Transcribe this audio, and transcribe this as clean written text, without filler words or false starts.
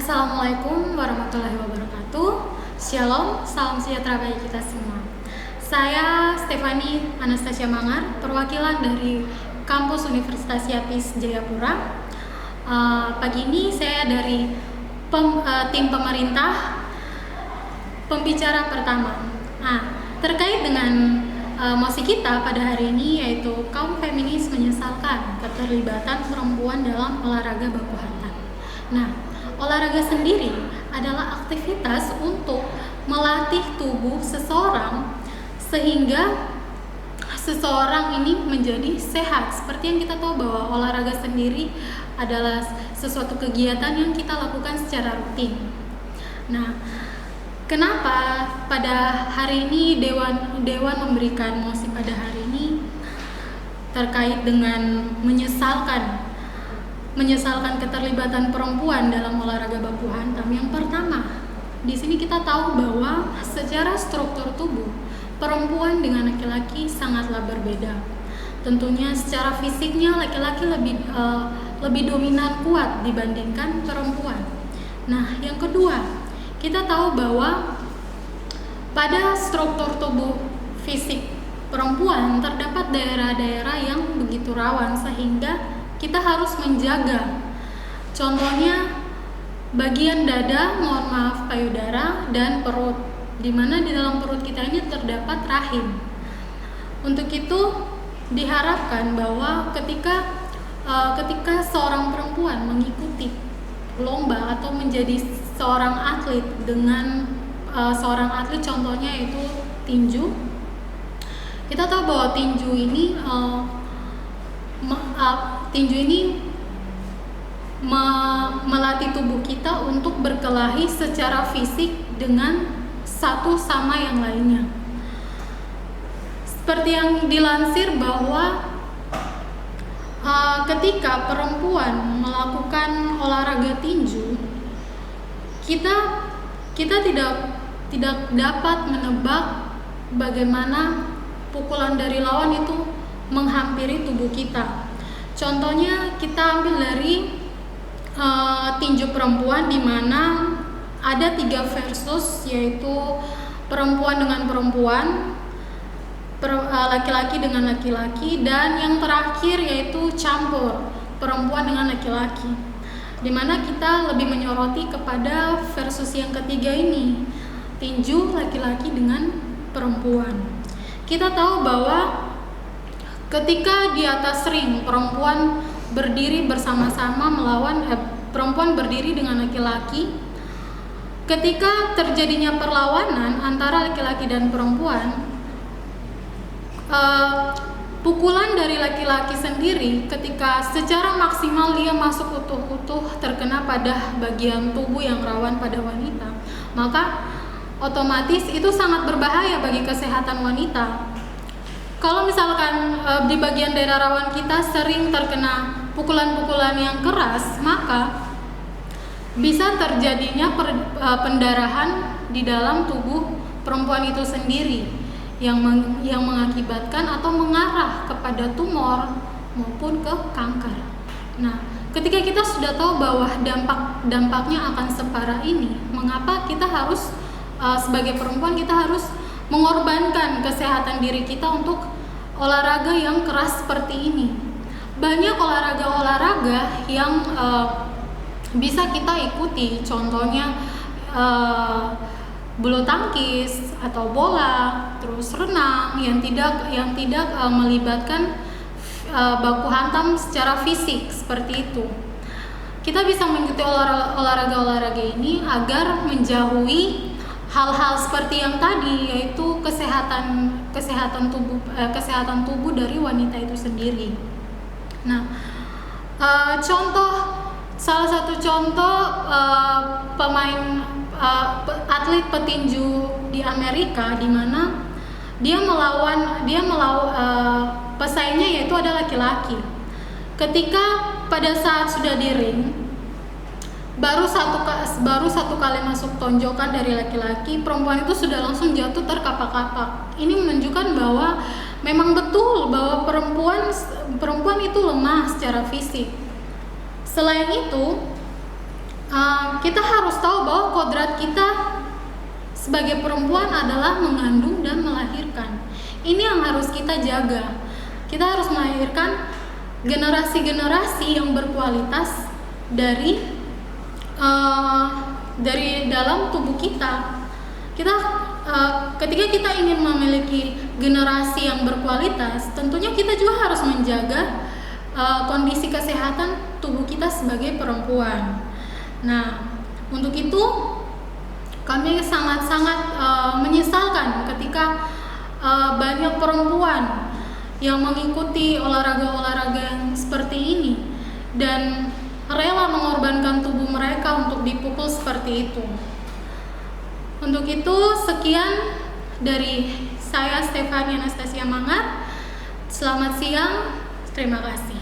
Assalamualaikum warahmatullahi wabarakatuh. Shalom, salam sejahtera bagi kita semua. Saya Stefani Anastasia Mangar, perwakilan dari Kampus Universitas Yapis Jayapura. Pagi ini saya dari tim pemerintah, pembicara pertama. Terkait dengan mosi kita pada hari ini, yaitu kaum feminis menyesalkan keterlibatan perempuan dalam olahraga baku hantam. Olahraga sendiri adalah aktivitas untuk melatih tubuh seseorang sehingga seseorang ini menjadi sehat. Seperti yang kita tahu bahwa olahraga sendiri adalah sesuatu kegiatan yang kita lakukan secara rutin. Kenapa pada hari ini Dewan memberikan mosi pada hari ini terkait dengan menyesalkan keterlibatan perempuan dalam olahraga baku hantam? Yang pertama, di sini kita tahu bahwa secara struktur tubuh perempuan dengan laki-laki sangatlah berbeda. Tentunya secara fisiknya laki-laki lebih dominan kuat dibandingkan perempuan. Yang kedua, kita tahu bahwa pada struktur tubuh fisik perempuan terdapat daerah-daerah yang begitu rawan sehingga kita harus menjaga. Contohnya bagian dada, payudara dan perut, di mana di dalam perut kita ini terdapat rahim. Untuk itu diharapkan bahwa ketika seorang perempuan mengikuti lomba atau menjadi seorang atlet dengan seorang atlet, contohnya yaitu tinju. Kita tahu bahwa tinju ini melatih tubuh kita untuk berkelahi secara fisik dengan satu sama yang lainnya. Seperti yang dilansir bahwa ketika perempuan melakukan olahraga tinju, kita tidak dapat menebak bagaimana pukulan dari lawan itu menghampiri tubuh kita. Contohnya kita ambil dari tinju perempuan, di mana ada 3 versus, yaitu perempuan dengan perempuan, laki-laki dengan laki-laki, dan yang terakhir yaitu campur perempuan dengan laki-laki, di mana kita lebih menyoroti kepada versus yang ketiga ini, tinju laki-laki dengan perempuan. Kita tahu bahwa ketika di atas ring perempuan berdiri bersama-sama melawan perempuan berdiri dengan laki-laki, ketika terjadinya perlawanan antara laki-laki dan perempuan, pukulan dari laki-laki sendiri ketika secara maksimal dia masuk utuh-utuh terkena pada bagian tubuh yang rawan pada wanita, maka otomatis itu sangat berbahaya bagi kesehatan wanita. Kalau misalkan di bagian daerah rawan kita sering terkena pukulan-pukulan yang keras, maka bisa terjadinya pendarahan di dalam tubuh perempuan itu sendiri yang mengakibatkan atau mengarah kepada tumor maupun ke kanker. Ketika kita sudah tahu bahwa dampaknya akan separah ini, mengapa kita harus sebagai perempuan kita harus mengorbankan kesehatan diri kita untuk olahraga yang keras seperti ini? Banyak olahraga-olahraga yang bisa kita ikuti, contohnya bulu tangkis atau bola, terus renang yang tidak melibatkan baku hantam secara fisik seperti itu. Kita bisa mengikuti olahraga-olahraga ini agar menjauhi hal-hal seperti yang tadi, yaitu kesehatan tubuh dari wanita itu sendiri. Salah satu contoh pemain atlet petinju di Amerika, di mana dia melawan pesaingnya yaitu ada laki-laki. Ketika pada saat sudah di ring, baru satu kali masuk tonjokan dari laki-laki, perempuan itu sudah langsung jatuh terkapak-kapak. Ini menunjukkan bahwa memang betul bahwa perempuan itu lemah secara fisik. Selain itu, kita harus tahu bahwa kodrat kita sebagai perempuan adalah mengandung dan melahirkan. Ini yang harus kita jaga. Kita harus melahirkan generasi-generasi yang berkualitas dari dalam tubuh kita. Ketika kita ingin memiliki generasi yang berkualitas, tentunya kita juga harus menjaga kondisi kesehatan tubuh kita sebagai perempuan. Nah, untuk itu kami sangat-sangat menyesalkan ketika banyak perempuan yang mengikuti olahraga-olahraga yang seperti ini dan rela mengorbankan tubuh mereka untuk dipukul seperti itu. Untuk itu, sekian dari saya, Stefania Anastasia Mangat. Selamat siang, terima kasih.